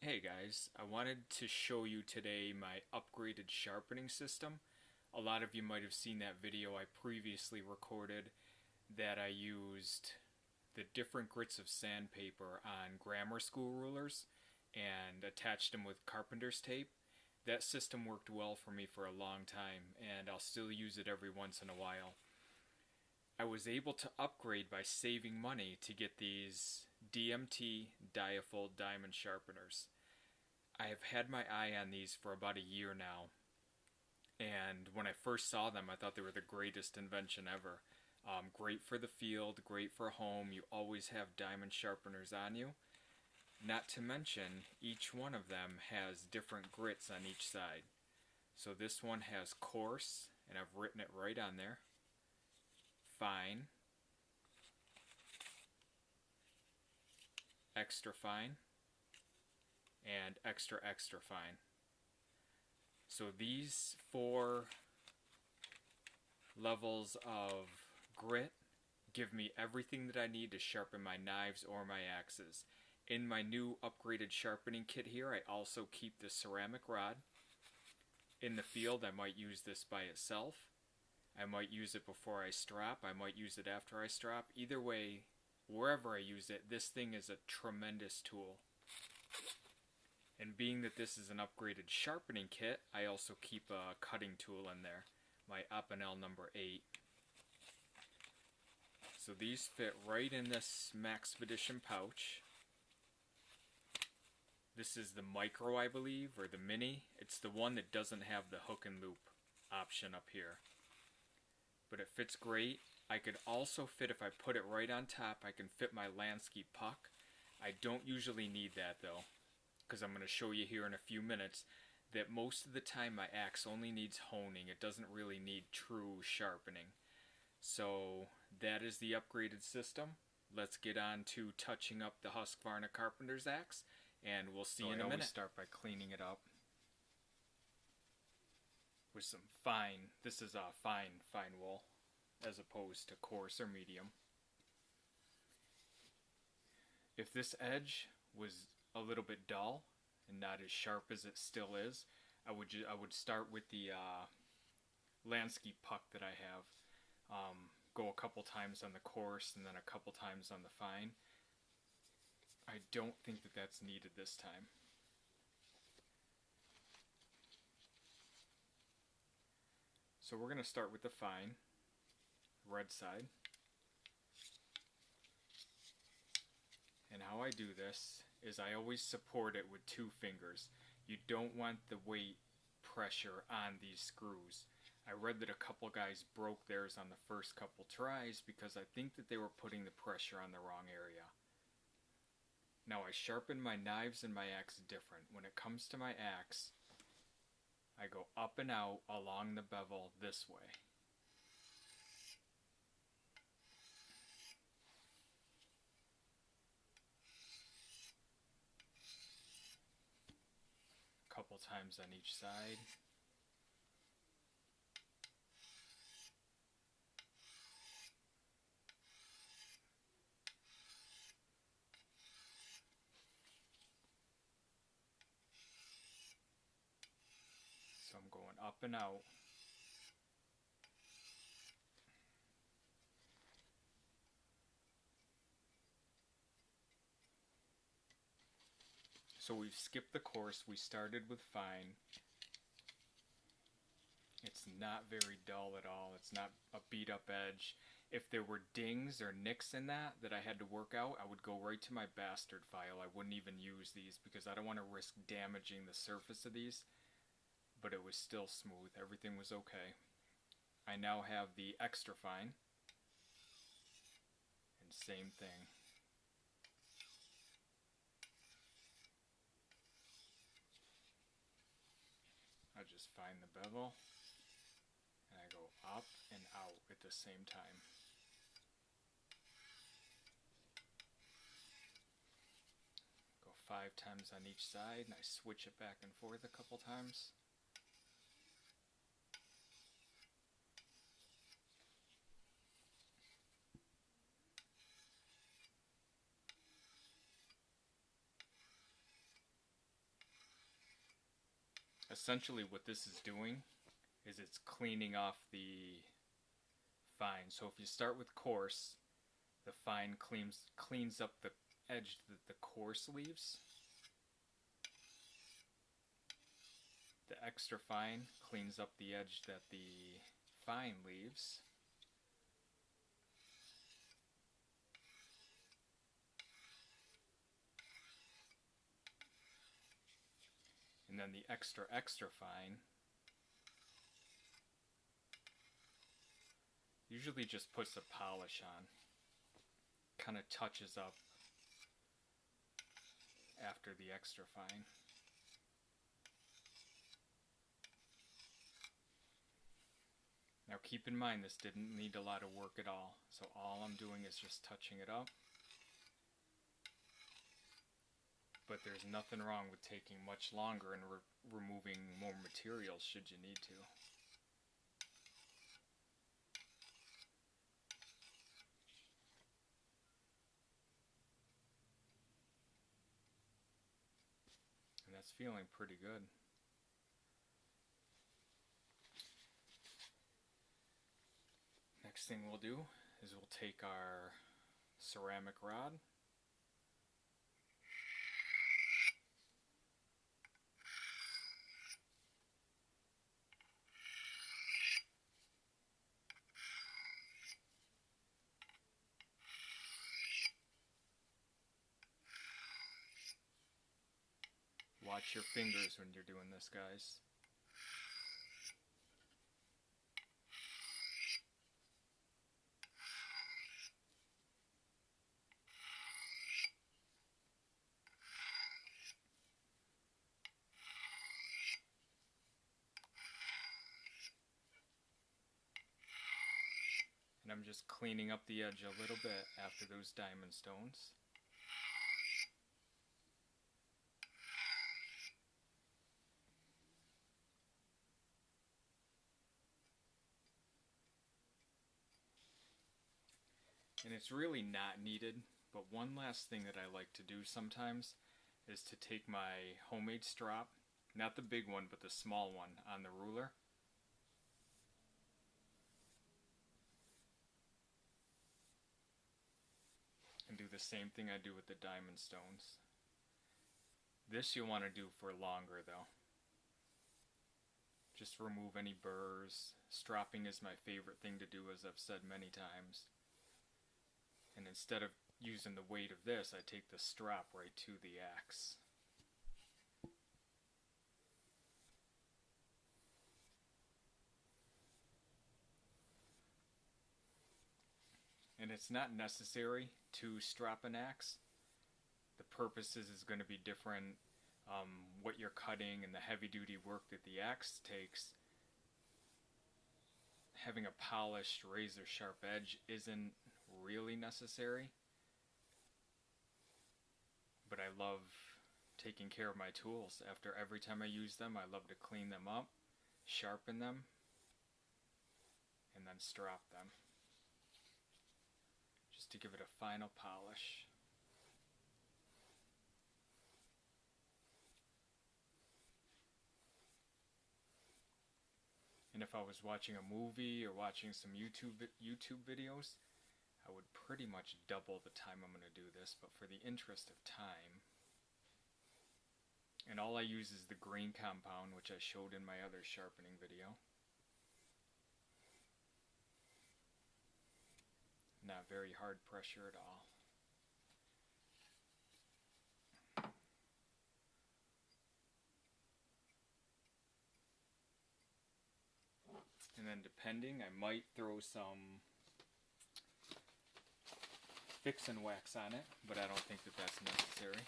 Hey guys, I wanted to show you today my upgraded sharpening system. A lot of you might have seen that video I previously recorded that I used the different grits of sandpaper on grammar school rulers and attached them with carpenter's tape. That system worked well for me for a long time and I'll still use it every once in a while. I was able to upgrade by saving money to get these DMT Diafold diamond sharpeners. I have had my eye on these for about a year now, and when I first saw them, I thought they were the greatest invention ever. Great for the field, great for home. You always have diamond sharpeners on you. Not to mention, each one of them has different grits on each side. So this one has coarse, and I've written it right on there. Fine, extra fine, and extra extra fine. So these four levels of grit give me everything that I need to sharpen my knives or my axes. In my new upgraded sharpening kit here, I also keep the ceramic rod. In the field, I might use this by itself. I might use it before I strap. I might use it after I strap. Either way, wherever I use it, this thing is a tremendous tool. And being that this is an upgraded sharpening kit, I also keep a cutting tool in there, my Opinel number 8. So these fit right in this Maxpedition pouch. This is the micro, I believe, or the mini. It's the one that doesn't have the hook and loop option up here. But it fits great. I could also fit, if I put it right on top, I can fit my Lansky puck. I don't usually need that though, because I'm going to show you here in a few minutes that most of the time my axe only needs honing. It doesn't really need true sharpening. So that is the upgraded system. Let's get on to touching up the Husqvarna Carpenter's Axe, and we'll see you in a minute. I always start by cleaning it up with some fine, this is a fine wool, as opposed to coarse or medium. If this edge was a little bit dull and not as sharp as it still is, I would start with the Lansky puck that I have. Go a couple times on the coarse and then a couple times on the fine. I don't think that that's needed this time. So we're going to start with the fine, red side. And how I do this is I always support it with 2 fingers. You don't want the weight pressure on these screws. I read that a couple guys broke theirs on the first couple tries because I think that they were putting the pressure on the wrong area. Now I sharpen my knives and my axe different. When it comes to my axe, I go up and out along the bevel this way. A couple times on each side. So I'm going up and out. So we've skipped the coarse, we started with fine. It's not very dull at all, it's not a beat up edge. If there were dings or nicks in that I had to work out, I would go right to my bastard file. I wouldn't even use these because I don't want to risk damaging the surface of these. But it was still smooth, everything was okay. I now have the extra fine, and same thing. I just find the bevel, and I go up and out at the same time. Go 5 times on each side, and I switch it back and forth a couple times. essentially what this is doing is it's cleaning off the fine. So if you start with coarse, the fine cleans up the edge that the coarse leaves. The extra fine cleans up the edge that the fine leaves. And then the extra fine usually just puts a polish on. Kind of touches up after the extra fine. Now keep in mind this didn't need a lot of work at all, so all I'm doing is just touching it up. But there's nothing wrong with taking much longer and removing more materials should you need to. And that's feeling pretty good. Next thing we'll do is we'll take our ceramic rod, watch your fingers when you're doing this, guys. And I'm just cleaning up the edge a little bit after those diamond stones. And it's really not needed, but one last thing that I like to do sometimes is to take my homemade strop, not the big one but the small one on the ruler, and do the same thing I do with the diamond stones. This you'll want to do for longer though. Just remove any burrs. Stropping is my favorite thing to do, as I've said many times. And instead of using the weight of this, I take the strop right to the axe. And it's not necessary to strap an axe. The purpose is going to be different. What you're cutting and the heavy duty work that the axe takes. Having a polished razor sharp edge isn't really necessary, but I love taking care of my tools. After every time I use them, I love to clean them up, sharpen them, and then strop them just to give it a final polish. And if I was watching a movie or watching some YouTube videos, I would pretty much double the time I'm going to do this, but for the interest of time, and all I use is the green compound, which I showed in my other sharpening video. Not very hard pressure at all. And then depending, I might throw some fix and wax on it, but I don't think that that's necessary.